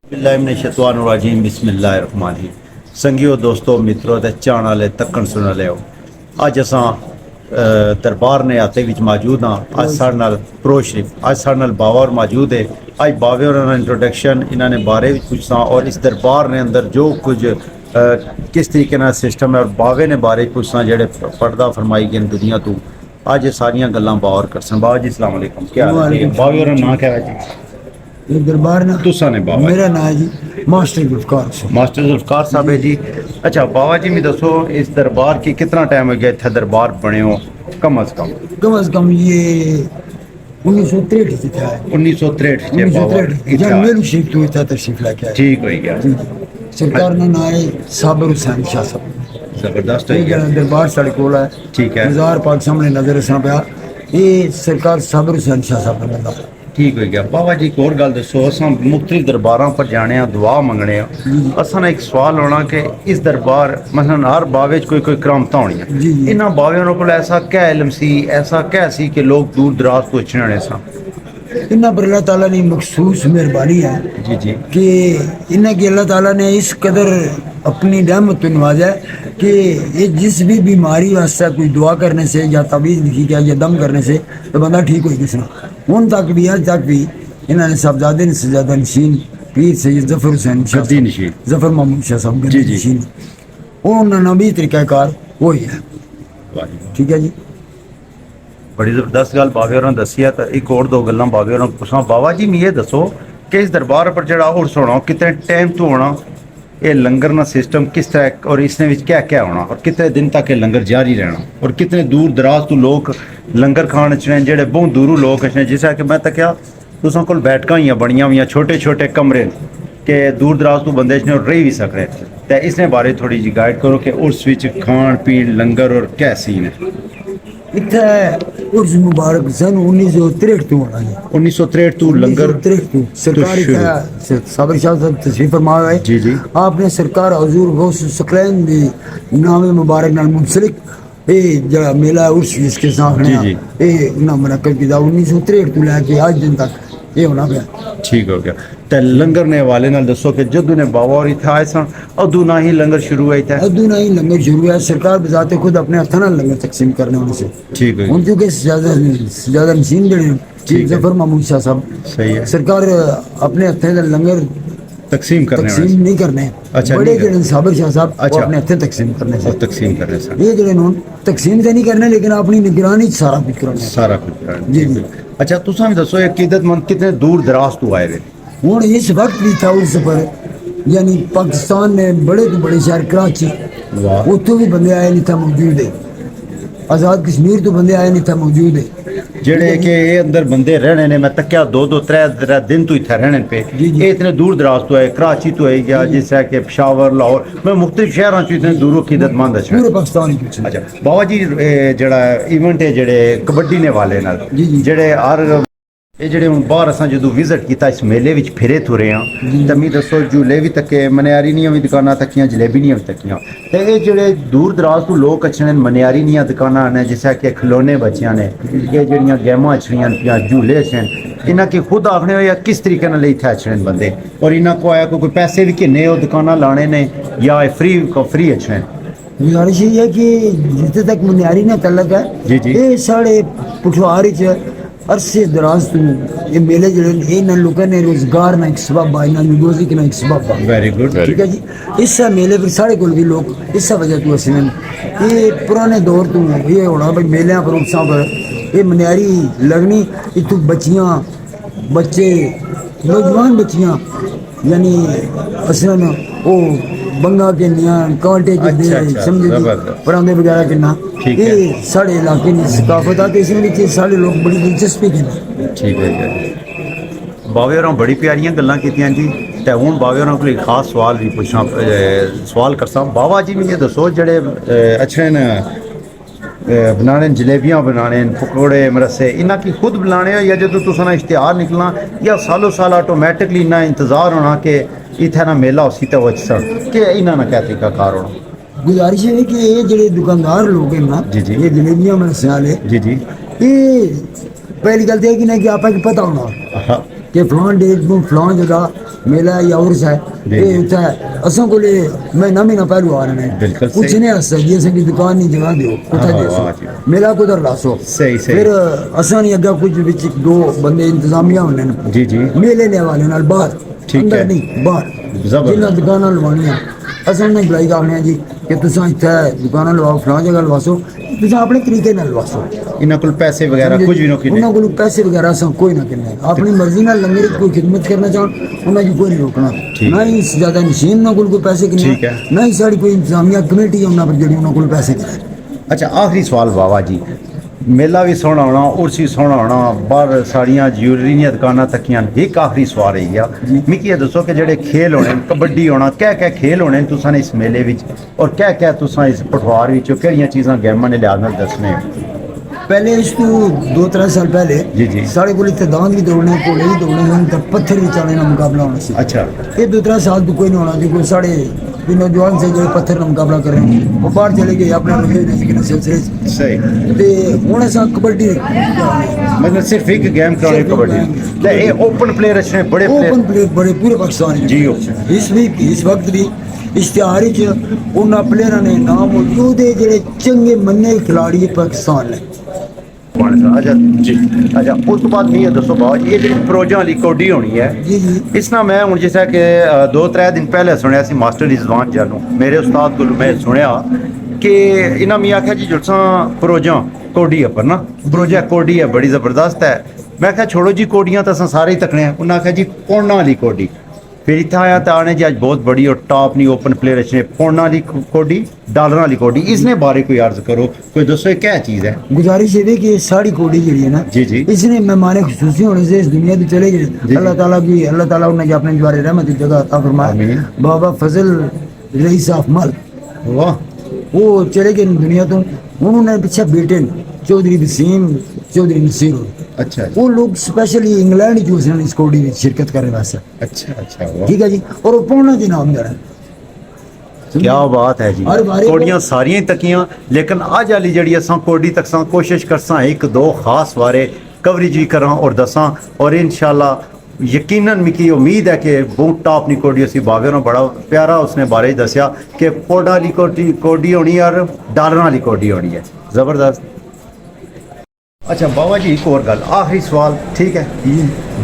बिस्मिल्लाहिर्रहमानिर्रहीम बिस्मिल्लाहिर्रहमानिर्रहीम संगियो दोस्तों मित्रों ते चाहण वाले तक्कन सुन लियो अज असां दरबार ने आते विच मौजूद हाँ अज साढ़े नाल प्रो शरीफ अज साढ़े नाल बावा और मौजूद है अज बावे और इंट्रोडक्शन इन्होंने बारे विच पुछना और इस दरबार ने अंदर जो कुछ किस तरीके नाल सिस्टम है और बावे ने बारे पुछना जेड़े पर्दा फरमाई गए दुनिया तो अज ये सारियां गल्लां बावर करसन। बाबा जी अस्सलाम वालेकुम, क्या हाल है? बावे और नाम क्या है जी? ये दरबार ना तुसा ने बाबा मेरा नाम है जी मास्टर जुल्फकार साहब। मास्टर जुल्फकार साहब है जी। अच्छा बाबा जी मैं दसो इस दरबार की कितना टाइम हो गया इतना दरबार बने हो? कम अज कम ये 1963 से था। 1963 से जब मेरू शरीफ तो इतना तशरीफ लेके आया। ठीक हो गया। सरकार ने ना है साबर हुसैन शाह साहब, जबरदस्त है गया। दरबार साढ़े कोल है। ठीक है। मज़ार पाक सामने नजर रखना पाया ये सरकार साबर हुसैन शाह साहब का बंदा। ठीक हो गया। बाबा जी एक और गल दसो असां मुख्तलिफ दरबारां पर जाने दुआ मंगने असां एक सवाल होना कि इस दरबार मसलन हर बावे कोई करामतां होनियां इन्हां बावेआं कोल ऐसा क्या इल्म सी ऐसा क्या सी कि लोग दूर दराज तो अचने वाले सा? इन्ना पर अल्लाह ताला ने मखसूस मेहरबानी है जी जी कि इन्हें कि अल्लाह ताला ने इस कदर अपनी रहमत तो नवाजा है कि ये जिस भी बीमारी वास्ते कोई दुआ करने से या तवीज़ लिखी गया या दम करने से तो बंदा ठीक हो किसना उन तक भी आज तक भी इन्होंने साहबजादे ने सजादा नशीन पीर सैयद जफर हुसैन गद्दी नशीन जफर महमूद शाह साहब जी, गद्दी जी। नशीन उन्होंने भी तरीक़ाकार वही है। ठीक है जी। बड़ी जबरदस्त गल बावे होरें दसी है। तो एक और दो गल्लां बावे होरें पुछां। बाबा जी मैं ये दसो कि इस दरबार पर जड़ा उर्स होना कितने टाइम तो होना, ये लंगर ना सिस्टम किस तरह और इसने विच क्या क्या होना और कितने दिन तक ये लंगर जारी रहना और कितने दूर दराज तो लोग लंगर खान अचने जेड़े बहुत दूरों लोग अचने जिस कि मैं तक्या तुसां कोल बैठकां ही बनियां हुई छोटे छोटे कमरे के दूर दराज तो बंदे अचने और रही भी सकते तो इसने बारे थोड़ी जी गाइड करो कि उर्स विच खान पीन लंगर और क्या सीन है? इतना उर्स मुबारक सन 1963 तो होना है। 1963 तो लंगर 1963 तो सरकार साबर शाह साहब तशरीफ फरमा है। जी जी। आपने सरकार हजूर गौस सकलैन दी नाम मुबारक नाल मुंसलिक ये जड़ा मेला उर्स जिसके सामने जी, जी। ये ना मुनक्कद किया 1963 तो लेके आज दिन तक ये होना गया। ठीक हो गया। तो लंगर ने हवाले नाल दसो कि जदू ने बाबा और इत्थे आए सन अदू ना ही लंगर शुरू हुआ था? अदू ना ही लंगर शुरू है। सरकार बजाते खुद अपने हथा नाल लंगर तकसीम करने उनसे। ठीक है। उन क्योंकि सजादा नशीन जड़े चीफ जफर महमूद शाह साहब सही है। सरकार अपने हथे लंगर तकसीम करने तकसीम नहीं करने। अच्छा, बड़े नहीं जड़े साबर शाह साहब अच्छा। वो अपने हथे तकसीम करने से तकसीम करने से ये जड़े नून तकसीम तो नहीं करने लेकिन अपनी निगरानी सारा कुछ करना सारा कुछ करना। जी जी। अच्छा तुसां भी दसो ये अकीदतमंद कितने दूर दराज तो आए वे? हूँ इस वक्त भी था उस पर यानी पाकिस्तान में बड़े तो बड़े शहर कराची वाह। उतो भी बंदे आए नहीं था मौजूद है। आज़ाद कश्मीर तो बंदे आए नहीं था मौजूद है जेड़े के ये अंदर बंदे रहने ने मैं तक्या दो दो त्रै दिन तो इत्थे रहने पे जी, जी। ये इतने दूर दराज तो है कराची तो है गया जिस तरह के पेशावर लाहौर मैं मुख्तलिफ शहरों से इतने दूरों अकीदतमंद अच्छा। पूरे पाकिस्तान ही कुछ अच्छा बाबा जी जड़ा इवेंट है जेड़े कबड्डी ने वाले नाल जी, जी। जेड़े हर ये जेड़े हुण बाहर असां जदों विजिट किया इस मेले विच फिरे तुरे हां तो मी दसो झूले भी तके मनियारी नियां भी दुकानां तकियां जलेबी नियां भी तकियां ते ये जेड़े दूर दराज तो लोग अचने मनियारी नियां दुकानां ने जिस कि खिलौने बच्चियां ने ये जेड़ियां गेमां अचनियां पियां झूले अचने इन्हां की खुद आखने हो या किस तरीके नाल इत्थे अचने बंदे और इन्हां को आया कोई पैसे भी किन्ने ओ दुकानां लाने ने या फ्री अचने? गुजारिश ये है कि जितने तक मनियारी ने तलक है जी, जी। ये साढ़े पुठवार अरसे दराज तो ये मेले जड़े इन लोगों ने रोजगार ना एक सबब है इन्होंने रोजी का एक सबब है। Very good. ठीक है जी। इस मेले पर साढ़े को भी लोग इस वजह तो अस ये पुराने दौर तो ये होना भाई मेलियां पर उत्साह पर ये मनियारी लगनी इतों बच्चियां बच्चे नौजवान बच्चियां यानी असन वो बंगा के कांटे के अच्छा, अच्छा, समझे जबरदस्त। परांदे वगैरह किन्ना ठीक ये है। साढ़े इलाके की सकाफत है इसमें साढ़े लोग बड़ी दिलचस्पी के ठीक है जी। बावे होरें बड़ी प्यारियां गल्लां कीतियां जी ते हुण बावे होरें कोल एक खास सवाल भी पुछना सवाल करसा। बाबा जी मिगी दसो जेड़े अच्छे न बनाने जलेबियां बनाने पकौड़े मरसे इन्हां की खुद बनाने हो या जो तुसां इश्तिहार निकलना या सालों साल ऑटोमेटिकली इन्ना इंतजार होना कि इत्थे ना मेला उसी ते वचसन कि इन्हां ना क्या तरीका कार होना? गुजारिश है कि ये जो दुकानदार लोग हैं ना जी, जी। ये जलेबियां मरसे वाले जी जी। ये पहली गल तो है कि ना कि आपको पता होना हाँ कि फलां डेट को फलां जगह मेला या उर्स है जी, ये जी। उत्थे असां को महीना महीना पहलू आ रहे हैं बिल्कुल कुछ सही। नहीं हंसता जी असें की दुकान नहीं जगह दो कुत्थे हाँ, देसो वाह जी। मेला कुधर लासो सही, सही। फिर असां नहीं अग्गा कुछ विच दो बंदे इंतजामिया होने न जी, जी। मेले ने हवाले नाल बाहर ठीक अंदर है। नहीं बाहर जबरदस्त। जिन्हें दुकाना लवानियां असां उन्हें बुलाई करने जी कि तुसां इत्थे दुकाना लवाओ फलां जगह लवासो तुसां अपने तरीके नाल लवासो इन्हों को पैसे वगैरह कुछ भी नहीं उन्होंने को पैसे वगैरह सब कोई ना करना अपनी मर्जी ना लंगर की कोई खिदमत करना चाहो उन्हें कोई नहीं रोकना ठीक ना है। ही ज्यादा नशीन ना कोई पैसे ठीक करना है। ना ही साड़ी कोई इंतजामिया कमेटी है उन्होंने पर जड़ी उन्होंने को पैसे करना अच्छा आखिरी सवाल बाबा जी मेला भी सोहना होना उर्स भी सोहना होना बाहर साड़ियाँ ज्वेलरी दियां दुकानां तकियां एक आखिरी सवाल रही है मिगी ये दसो कि जेडे खेल होने कबड्डी होना क्या खेल होने तुसां ने इस मेले विच और क्या तुसां इस पठवार विच केड़ियां चीज़ां गेमां ने लिहाज नाल दसने पहले इस तो 2-3 साल पहले जी, जी। साढ़े को इतने दांद भी दौड़ने घोड़े भी दौड़ने हम तक पत्थर भी चलाने का मुकाबला होना सी अच्छा ये 2-3 साल तो कोई नहीं होना जो कोई साढ़े भी नौजवान से जो पत्थर का मुकाबला कर रहे हैं वो बाहर चले गए अपने लगे सिलसिले च। सही ते हूँ अस कबड्डी मतलब सिर्फ एक गेम कराने कबड्डी ते ये ओपन प्लेयर अच्छे बड़े ओपन प्लेयर प्लेयर बड़े पूरे पाकिस्तान च। जी, इस वक्त भी इश्तिहार च उन्होंने प्लेयर ने नाम मौजूद है जेडे चंगे मन्ने खिलाड़ी पाकिस्तान ने अच्छा जी अच्छा उस तो बाद ये दसो बाबा जी ये जो प्रोजा वाली कौडी होनी है जी जी इस ना मैं हूँ जिस कि 2-3 दिन पहले सुनिया सी मास्टर रिजवान जानू मेरे उस्ताद को मैं सुनिया कि इन्हें मैं आख्या जी जुड़सा प्रोजा कौडी पर ना प्रोजा कौडी है बड़ी ज़बरदस्त है मैं आख्या छोड़ो जी कौडियाँ तो अस सारे ही तकने हैं उन्हें आख्या जी पौना वाली कौडी फिर इतना आया तो आने जी अज बहुत बड़ी और टॉप नहीं ओपन प्लेयर अच्छे पौना वाली कौडी डॉलर वाली कौडी इसने बारे कोई अर्ज करो कोई दसो ये क्या चीज़ है गुजारिश है कि साड़ी कोड़ी जी है ना जी, जी। इसने मेहमान खुसूसी होने से इस दुनिया से चले गए जी। अल्लाह ताला उन्हें अपने द्वारे रहमत की जगह अता फरमाया आमीन। बाबा फजल रईस ऑफ मल वाह वो चले गए दुनिया तो उन्होंने पीछे बेटे ने, चौधरी वसीम चौधरी नसीर अच्छा वो लोग स्पेशली इंग्लैंड जो हैं इस कोडी में शिरकत करने वास्ते अच्छा वाह ठीक है जी और वो पौना जी नाम देना क्या बात है जी हर बारी कोडियां सारियां ही तकियां लेकिन अज वाली जड़ी असां कोडी तक सां कोशिश करसां एक दो खास बारे कवरेज भी करां और दसां और इंशाल्लाह यकीनन मिकी उम्मीद है कि बहुत टॉप नी कोडी असी बागे ना बड़ा प्यारा उसने बारे दसिया कि पौडा वाली कोडी होनी और डॉलर वाली कोडी होनी है जबरदस्त अच्छा बाबा जी एक और गल आखिरी सवाल ठीक है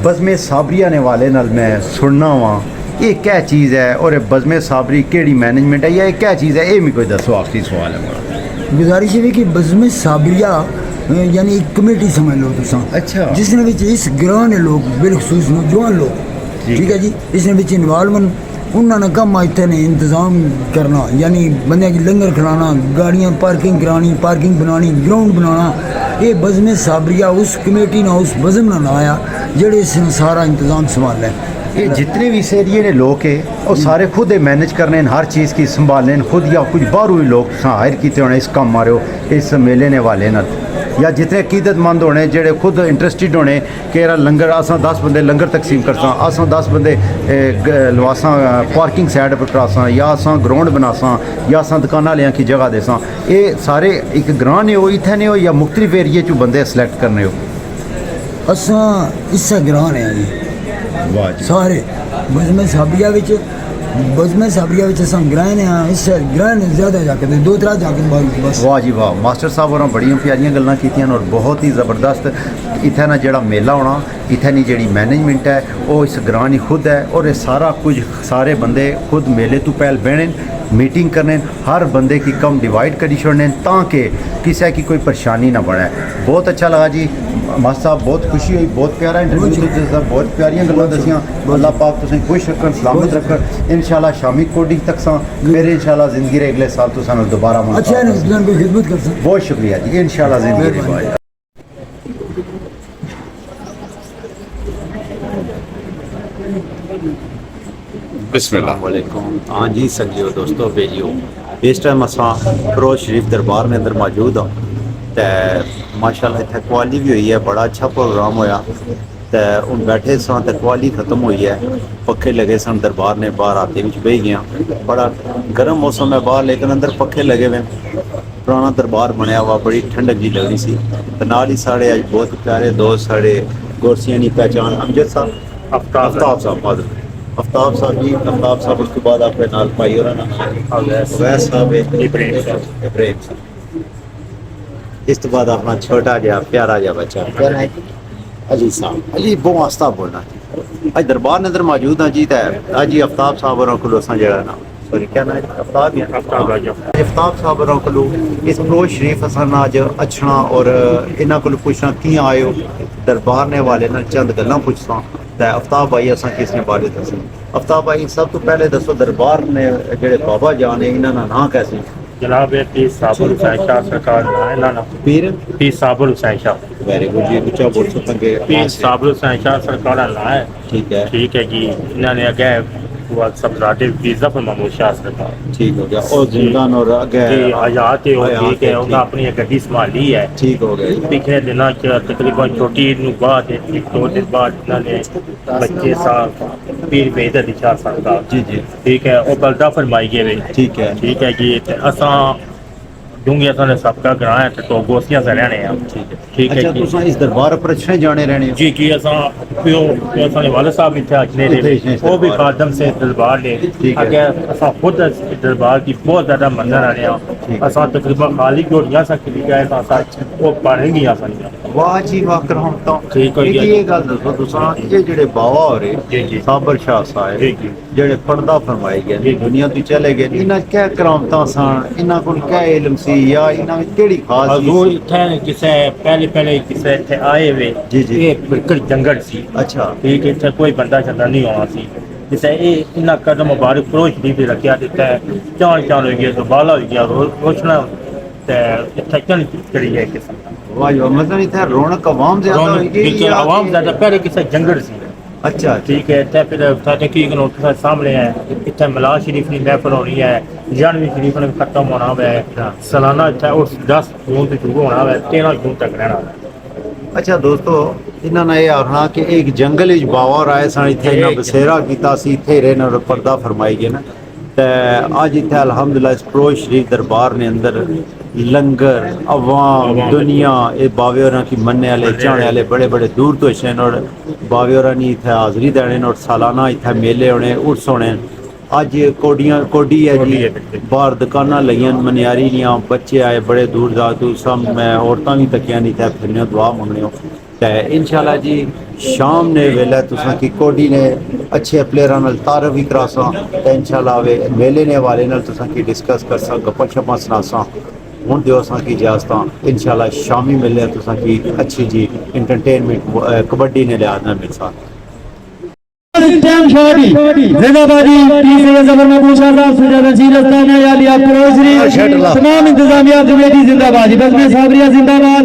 बज़मे साबरिया ने वाले नाल मैं सुनना वा ये क्या चीज़ है और बज़मे साबरी केड़ी मैनेजमेंट है या ये क्या चीज़ है ये मैं कोई दसो आखिरी सवाल है मेरा गुजारिश है कि बज़म साबरिया यानी एक कमेटी समझ लो तुसा अच्छा। जिसने विच इस ग्रां ने लोग बिलखसूस नौजवान लोग जी। ठीक है जी इसने विच इन्वॉल्वमेंट उन्होंने कम इतने ने इंतजाम करना यानी बंदे की लंगर खिलाना गाड़ियाँ पार्किंग करानी पार्किंग बनानी ग्राउंड बनाना ये बज़म साबरिया उस कमेटी ना उस बज़म ना आया जेड़े इसने सारा इंतजाम संभाल है ये जितने भी इस एरिए ने लोग है वो सारे खुद मैनेज करने हर चीज़ की संभालने खुद या कुछ बाहरों ही लोग हायर किए होने इस काम मारे इस मेले ने वाले न या जितने अकीदतमंद होने जेडे खुद इंटरस्टिड होने कि यार लंगर असां 10 बंदे लंगर तकसीम करसां असां 10 बंदे लवासां पार्किंग साइड पर करासां या असां ग्राउंड बनासां या असां दुकाना लियां की जगह देसां ये सारे एक ग्रां ने हो इत्थे ने हो या मुख्तलिफ एरिए चो बंदे सिलेक्ट करने हो असां इस ग्रां ने जी वाह जी सारे बज़म साबरिया विच असां ग्रां ने इस ग्रां ने ज़्यादा जाके 2-3 जाके बस वाह जी वाह मास्टर साहब होरें बड़ियां प्यारियां गल्लां कीतियां और बहुत ही ज़बरदस्त इत्थै ना जेह्ड़ा मेला होना इत्थै नी जेह्ड़ी मैनेजमेंट है वो इस ग्रां नी खुद है और ये सारा कुछ सारे बंदे खुद मेले तो पहल बहने मीटिंग करने हर बंदे की कम डिवाइड करी छोड़ने ताकि किसी की कोई परेशानी ना बने बहुत अच्छा लगा जी मास्टर साहब बहुत खुशी हुई बहुत प्यारा इंटरव्यू सर बहुत प्यारियां गल्लां दसियां अल्लाह पाक तुसें खुश रखन सलामत रखन इंशाल्लाह शामी कोडी तक सां फिर इंशाल्लाह जिंदगी रे अगले साल तुसां नाल दोबारा अच्छा है ना इसलिए कोई खिदमत कर सकते बहुत शुक्रिया जी इंशाल्लाह जिंदगी रे बाय बिस्मिल्लाह। हाँ जी संगियो दोस्तों बेलियो इस टाइम असां फरोज शरीफ दरबार में अंदर मौजूद हाँ ते माशाल्लाह इत्थे कवाली भी हुई है बड़ा अच्छा प्रोग्राम होया ते हूँ बैठे सां ते कवाली खत्म हुई है पखे लगे सन दरबार ने बाहर आते बिच बह गया बड़ा गर्म मौसम है बाहर लेकिन अंदर पखे लगे हुए पुराना दरबार बनया हुआ बड़ी ठंडक जी लगनी सी ते नाल ही साढ़े अज बहुत प्यारे दोस्त साढ़े गोरसियां दी पहचान अमजद साहब आफ्ताब साहब मादर आफ्ताब साहब जी, आफ्ताब साहब उसके बाद आपके नाल भाई और ना अवैस साहब, इब्राहिम साहब, इस तो बाद अपना छोटा जा प्यारा जा बच्चा अली साहब, अली बहुत आस्ता बोलना अज दरबार ने अंदर मौजूद हाँ जी। अज ही आफ्ताब साहब और को जरा ना सॉरी क्या ना आफ्ताब साहब और को इस प्रोज शरीफ असन अज अछना और इन्हों को पुछना कि आयो दरबार ने हवाले न चंद गल्लां पुछसा। आफ्ताब भाई असा किसने बारे दस आफ्ताब भाई सब तो पहले दसो दरबार ने जेड़े बाबा जान है इन्होंने ना कैसे जनाब पीर साबुल हुसैन शाह सरकार ना पीर साबुल हुसैन शाह वेरी गुड जी ऊंचा बोल सकेंगे पीर साबुल हुसैन शाह सरकार ना है ठीक है जी। इन्होंने अगे वो सब राटे पीर जफर महमूद शाह सरकार ठीक हो गया और जिंदान और आगे आजाद है ठीक है उन्होंने अपनी गड्डी संभाली है ठीक हो गया। पिछले दिनों तकरीबन छोटी बाद एक दो दिन बाद इन्होंने बच्चे साहब पीर बेदत शाह सरकार जी ठीक है वो बलदा फरमाई गए ठीक है जी। असा डूंगी असाने सबका ग्रां है तो गोसियां से रहने हैं ठीक है अच्छा जी। तुम इस दरबार पर अच्छे जाने रहने हो जी असा प्यो असाने वाले साहब इतने अचने रहे वो भी खादम से दरबार ने अगे असा खुद दरबार की बहुत ज्यादा मंनन रहे हैं असा तकरीबन खाली गोटियां सा खिली गए वो पढ़ेंगी असानियां वाह जी वाह करम तो ठीक है ये गल दसो तुसा ये जेड़े बाबा हो रहे जी साबर शाह साहब जेड़े पर्दा फरमाए गए दुनिया तो चले गए इन्हां क्या करामतां सन इन्हां कोल क्या इल्म सी या इन्हां विच केड़ी खास हजूर इत्थे किसे पहले किसे इत्थे आए वे ये बिल्कुल जंगल सी अच्छा ठीक इत्थे कोई बंदा चंदा नहीं होना सी जिसे इन्ना कदम मुबारक फरोज शरीफ रखिया इत्थे चान हो गया दुबाला हो गया रोशना इत्थे चल चढ़ी है किस्म वाह मतलब इत्थे रौनक आवाम ज्यादा होगी आवाम ज्यादा पहले किसे जंगल सी अच्छा ठीक है इतने फिर तहकीक सामने है इतने मिलाद शरीफ की महफिल होनी है जानवी शरीफ ने खत्म होना है सालाना इतने उस 10 जून से शुरू होना है 13 जून तक रहना है। अच्छा दोस्तों इन्होंने ये आखना कि एक जंगल बावा आए सन इतने इन्हें बसेरा किया इतने रहने और पर्दा फरमाई गए ना तो अज इतने अलहमदुलिल्लाह इस प्रोज शरीफ दरबार ने अंदर लंगर अवाम दुनिया ये बावे और की मनने वाले चाहने वाले बड़े बड़े दूर तो अच्छे और बावे और इतने हाजरी देने और सालाना इतने मेले होने उर्स होने अज कोडी है जी बाहर दुकाना लगियां मनियारी दियां बच्चे आए बड़े दूर दूर सब मैं औरतां भी तकियां नहीं थे फिरने दुआ मंगने हो तो इंशाल्लाह जी शाम ने वेला तुसा की कोडी ने अच्छे प्लेयरां नाल तारफ भी करासा तो इंशाल्लाह वे मेले ने हवाले नाल तुसा की डिस्कस करसा गप्पा शप्पा सुनासा हूँ दियो असा की इजाजत इंशाल्लाह शामी मिले तुसा की अच्छी जी इंटरटेनमेंट कबड्डी ने लिहाज ना मिल सा जिंदाबादी तीसरे जबर में पूछा था सुजात नसीर अस्ताना या लिया प्रोजरी तमाम इंतजामिया कमेटी जिंदाबाद बस में साबरिया जिंदाबाद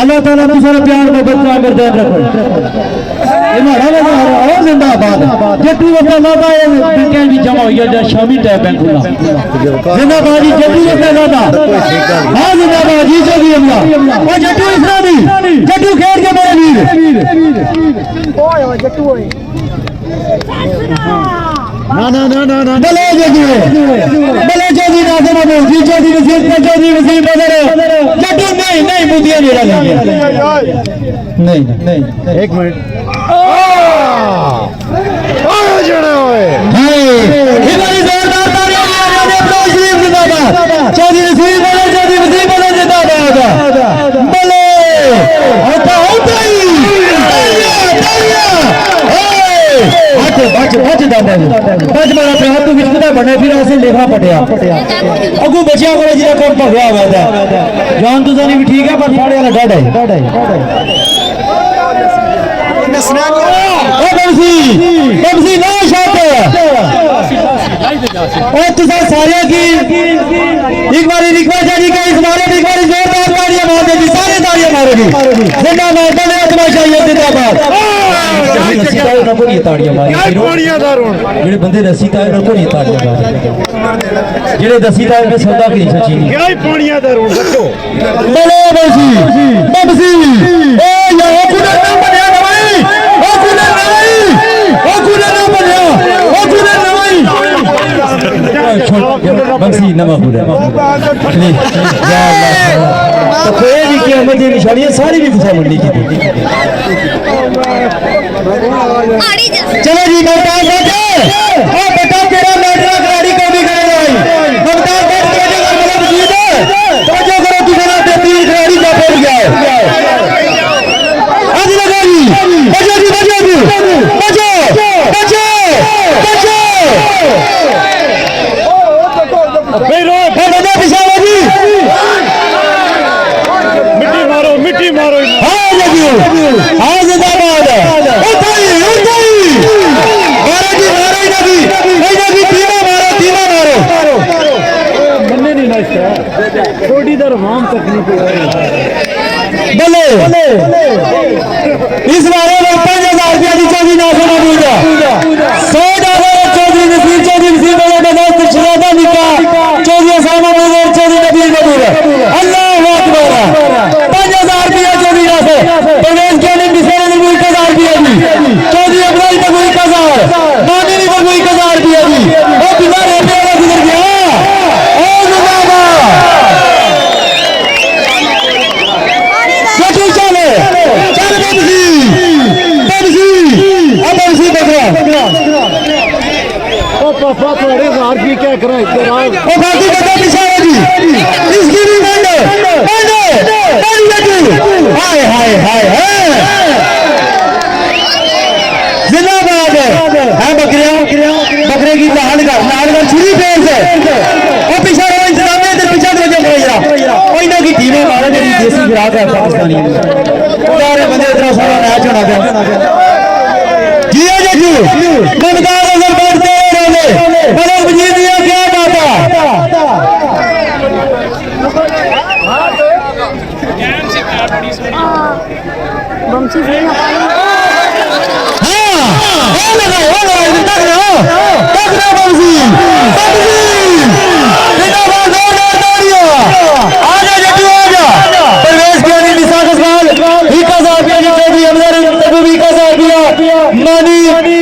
अल्लाह ताला को सारा प्यार मोहब्बत का बरदान रखो ये हमारा वजह है जिंदाबाद जट्टू वफा लादा है बैंक भी जमा हो गया शामी टैप बैंक खुला जिंदाबादी जट्टू वफा लादा हां जिंदाबाद जी जो भी अल्लाह और जट्टू इस्लामी जट्टू खेल के बड़े वीर ओए जट्टू ओए ना भले जोगी नाज़िम अबू जी जोगी वसीम का जोगी वसीम बदर जट्टू नहीं बुद्धियां मेरा नहीं एक मिनट आया जड़ा ओए हाय हमारी जोरदार तालियां आने प्रोज शरीफ जिंदाबाद जोगी वसीम बदर जिंदाबाद भले होता ही बच दादा बच मारा पे हाथ विच पता बने फिर ऐसे लेखा पटिया अगू बचिया को जिरा कम भगया हुआ था जान तो जानी भी ठीक है पर फाड़े वाला डड है ओ बमसी ना शॉट और तुसा सारे की एक बार रिक्वेस्ट है कि इस बारे में एक बार जोरदार तालियां मार दे सारे तालियां मारोगी जिंदाबाद बने तमाशा ये जिंदाबाद रस्सी ताए ना कोई ताड़ियां मारी जेड़े बंदे रस्सी ताए ना कोई ताड़ियां मारी जेड़े दसी ताए में सौदा की सच्ची नहीं क्या पानियां दा रोड बच्चो बोलो बमसी ए या कुदर ना बनया भाई ओ कुदर ना बनया बमसी नमा पूरा या अल्लाह तो कोई भी कीमत की निशानियां सारी भी खुशा मंडी की चलो जी मुमताज और बेटा तेरा मैटर खिलाड़ी को भी करेगा मुमताज तो जो करो तुम्हारा तीन खिलाड़ी का पहुंच गया है आज लगा जी बचो जी बचो जी बचो बचो बचो पिछावा जी मिट्टी मारो हाँ लगी हाँ जिंदाबाद उठाई उठाई मारो जी मारो नबी तीना मारो बनने नहीं ना इसका थोड़ी देर वाम तकलीफ बोले इस बारे में 5,000 रुपया की चौधरी नासिर महमूदा 100 डॉलर चौधरी नसीर चौधरी नसीर बगैर शरादा निका चौधरी असामा मुजर चौधरी नबील मधुर अल्लाह अकबर 5,000 रुपया चौधरी नासिर परवेज के ने मिसर ने 1,000 रुपया दी चौधरी अफजल को 1,000 मानी ने 1,000 रुपया दी और बिना रुपये का गुजर गया ओ जिंदाबाद चले चल बमसी बकरा पापा थोड़े हार की क्या करा ओ बाकी बता पिछावा जी इसकी भी मंडे हाय हाय हाय जिंदाबाद है बकरे की लाल का छुरी फेर से और पीछा रहो इंतजाम में इधर पीछे वजह करेगा कोई ना की टीमें मारे मेरी देसी गिराक है पाकिस्तानी सारे बंदे इतना सारा मैच होना था जिया जजू मुमताज अजहर बढ़ते रहे बलक बजी दिया क्या बाता बमसी से मानी